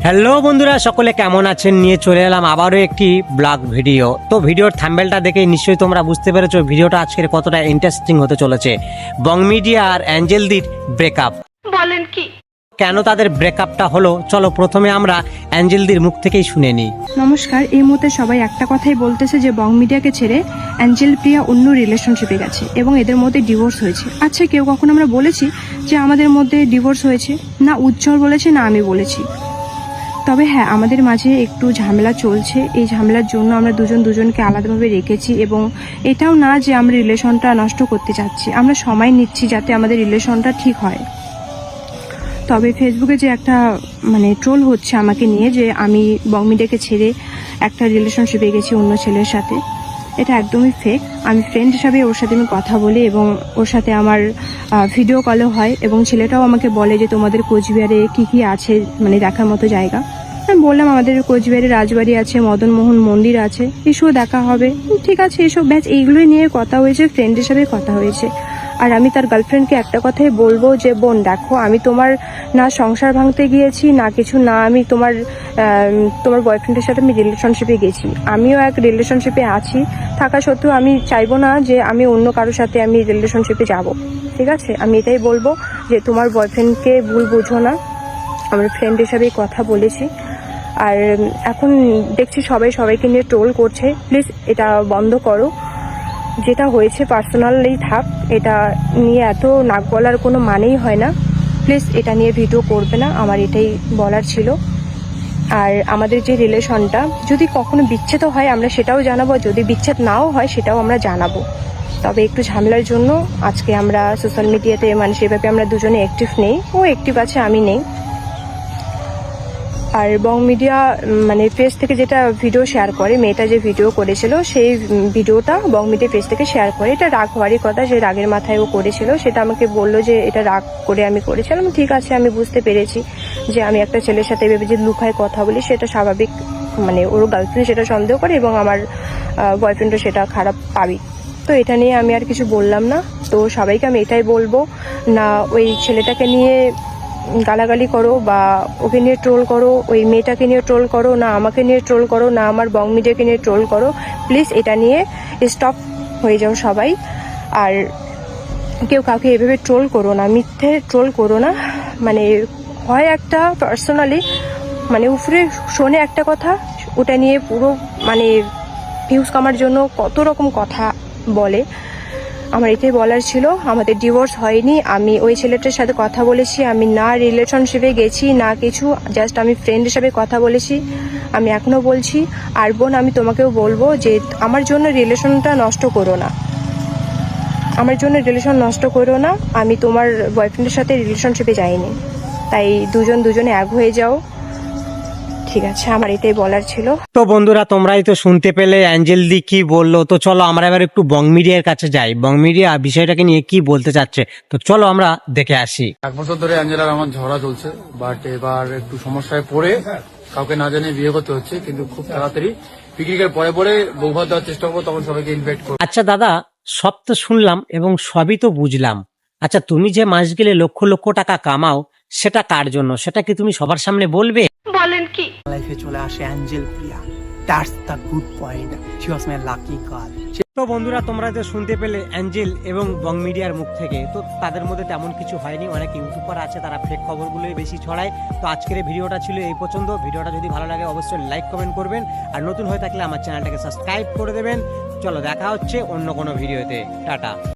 Hello বন্ধুরা, সকলে কেমন আছেন? নিয়ে চলে এলাম আবারও একটি ব্লগ ভিডিও। তো ভিডিওর থাম্বনেলটা দেখে নিশ্চয়ই তোমরা বুঝতে পেরেছো ভিডিওটা আজকের কতটা ইন্টারেস্টিং হতে চলেছে। বং মিডিয়া আর অ্যাঞ্জেলদির ব্রেকআপ। বলেন কি? কেন তাদের ব্রেকআপটা হলো, চলো প্রথমে আমরা অ্যাঞ্জেলদির মুখ থেকেই শুনে নিই। নমস্কার। এই মুহূর্তে সবাই একটা কথাই বলতেছে যে বং মিডিয়াকে ছেড়ে অ্যাঞ্জেল প্রিয়া অন্য রিলেশনশিপে গেছে এবং এদের মধ্যে ডিভোর্স হয়েছে। আচ্ছা, কেউ কখনো আমরা বলেছি যে আমাদের মধ্যে ডিভোর্স হয়েছে? না উজ্জ্বল বলেছে, না আমি বলেছি। তবে হ্যাঁ, আমাদের মাঝে একটু ঝামেলা চলছে। এই ঝামেলার জন্য আমরা দুজনকে আলাদাভাবে রেখেছি এবং এটাও না যে আমরা রিলেশনটা নষ্ট করতে চাচ্ছি, আমরা সময় নিচ্ছি যাতে আমাদের রিলেশনটা ঠিক হয়। তবে ফেসবুকে যে একটা ট্রোল হচ্ছে আমাকে নিয়ে যে আমি বং মিডিয়াকে ছেড়ে একটা রিলেশনশিপে গেছি অন্য ছেলের সাথে, এটা একদমই ফেক। আমি ফ্রেন্ড হিসাবে ওর সাথে আমি কথা বলি এবং ওর সাথে আমার ভিডিও কলও হয় এবং ছেলেটাও আমাকে বলে যে তোমাদের কোচবিহারে কি কি আছে দেখার মতো জায়গা। আমি বললাম আমাদের কোচবিহারে রাজবাড়ি আছে, মদনমোহন মন্দির আছে, এসব দেখা হবে। ঠিক আছে, এসব ব্যাচ এইগুলোই নিয়ে কথা হয়েছে, ফ্রেন্ড হিসাবে কথা হয়েছে। আর আমি তার গার্লফ্রেন্ডকে একটা কথাই বলবো যে বোন দেখো, আমি তোমার না সংসার ভাঙতে গিয়েছি না কিছু, না আমি তোমার বয়ফ্রেন্ডের সাথে আমি রিলেশনশিপে গেছি। আমিও এক রিলেশনশিপে আছি, থাকা সত্ত্বেও আমি চাইবো না যে আমি অন্য কারোর সাথে আমি রিলেশনশিপে যাব। ঠিক আছে, আমি এটাই বলবো যে তোমার বয়ফ্রেন্ডকে ভুল বুঝো না, আমরা ফ্রেন্ড হিসাবেই কথা বলেছি। আর এখন দেখছি সবাইকে নিয়ে ট্রোল করছে, প্লিজ এটা বন্ধ করো। যেটা হয়েছে পার্সোনালি থাক, এটা নিয়ে এত নাক গলার কোনো মানেই হয় না। প্লিজ এটা নিয়ে ভিডিও করবে না, আমার এটাই বলার ছিল। আর আমাদের যে রিলেশনটা যদি কখনো বিচ্ছেদ হয় আমরা সেটাও জানাবো, যদি বিচ্ছেদ নাও হয় সেটাও আমরা জানাবো। তবে একটু ঝামেলার জন্য আজকে আমরা সোশ্যাল মিডিয়াতে সেভাবে আমরা দুজনে অ্যাক্টিভ নেই, ও অ্যাক্টিভ আছে আমি নেই। আর বং মিডিয়া পেজ থেকে যেটা ভিডিও শেয়ার করে, মেয়েটা যে ভিডিও করেছিল সেই ভিডিওটা বং মিডিয়া পেজ থেকে শেয়ার করে। এটা রাগ হওয়ারই কথা, যে রাগের মাথায় ও করেছিল। সেটা আমাকে বললো যে এটা রাগ করে আমি করেছিলাম। ঠিক আছে, আমি বুঝতে পেরেছি যে আমি একটা ছেলের সাথে ভেবে যে লুকায় কথা বলি সেটা স্বাভাবিক, ওর গার্লফ্রেন্ড সেটা সন্দেহ করে এবং আমার বয়ফ্রেন্ডও সেটা খারাপ পাবি। তো এটা নিয়ে আমি আর কিছু বললাম না। তো সবাইকে আমি এটাই বলবো, না ওই ছেলেটাকে নিয়ে গালাগালি করো বা ওকে নিয়ে ট্রোল করো, ওই মেয়েটাকে নিয়ে ট্রোল করো, না আমাকে নিয়ে ট্রোল করো, না আমার বং মিডিয়াকে নিয়ে ট্রোল করো। প্লিজ এটা নিয়ে স্টপ হয়ে যাও সবাই। আর কেউ কাউকে এভাবে ট্রোল করো না, মিথ্যে ট্রোল করো না। হয় একটা পার্সোনালি উপরে শোনে একটা কথা, ওটা নিয়ে পুরো ভিউজ কামার জন্য কত রকম কথা বলে। আমার এটাই বলার ছিল, আমাদের ডিভোর্স হয়নি, আমি ওই ছেলেটার সাথে কথা বলেছি, আমি না রিলেশনশিপে গেছি না কিছু, জাস্ট আমি ফ্রেন্ড হিসাবে কথা বলেছি। আমি এখনো বলছি। আর বোন, আমি তোমাকেও বলবো যে আমার জন্য রিলেশনটা নষ্ট করো না, আমার জন্য রিলেশন নষ্ট করো না। আমি তোমার বয়ফ্রেন্ডের সাথে রিলেশনশিপে যাইনি, তাই দুজনে এক হয়ে যাও। ঠিক আছে, আমার এটাই বলার ছিল। তো বন্ধুরা, তোমরাই তো শুনতে পেলে অ্যাঞ্জেলদি কি বললো। তো চলো আমরা এবার একটু বং মিডিয়ার কাছে যাই, বং মিডিয়া বিষয়টাকে নিয়ে কি বলতে চাচ্ছে। তো চলো আমরা দেখে আসি। 1 বছর ধরে অ্যাঞ্জেলার আমার ঝগড়া চলছে, বাট এবার একটু সমস্যায় পড়ে কাউকে না জানিয়ে বিয়ে করতে হচ্ছে। কিন্তু খুব তাড়াতাড়ি পিকনিকের পরে বউ ভাত দেওয়ার চেষ্টা করবো, তখন সবাইকে ইনভাইট করবো। আচ্ছা দাদা, সব তো শুনলাম এবং সবই তো বুঝলাম। আচ্ছা, তুমি যে মাস গেলে লক্ষ লক্ষ টাকা কামাও, সেটা কার জন্য, সেটা কি তুমি সবার সামনে বলবে? বলেন কি? লাইফে চলে আসে Angel Priya. That's the good point, she was my lucky girl. তো বন্ধুরা, তোমরা তো শুনতে পেলে অ্যাঞ্জেল এবং বং মিডিয়ার মুখ থেকে। তো তাদের মধ্যে তেমন কিছু হয়নি, অনেক ইউটিউবার আছে তারা ফেক খবরগুলোই বেশি ছড়ায়। তো আজকের ভিডিওটা ছিল এই পর্যন্ত। ভিডিওটা যদি ভালো লাগে অবশ্যই লাইক কমেন্ট করবেন, আর নতুন হয়ে থাকলে আমার চ্যানেলটাকে সাবস্ক্রাইব করে দেবেন। চলো দেখা হচ্ছে অন্য কোনো ভিডিওতে। টাটা।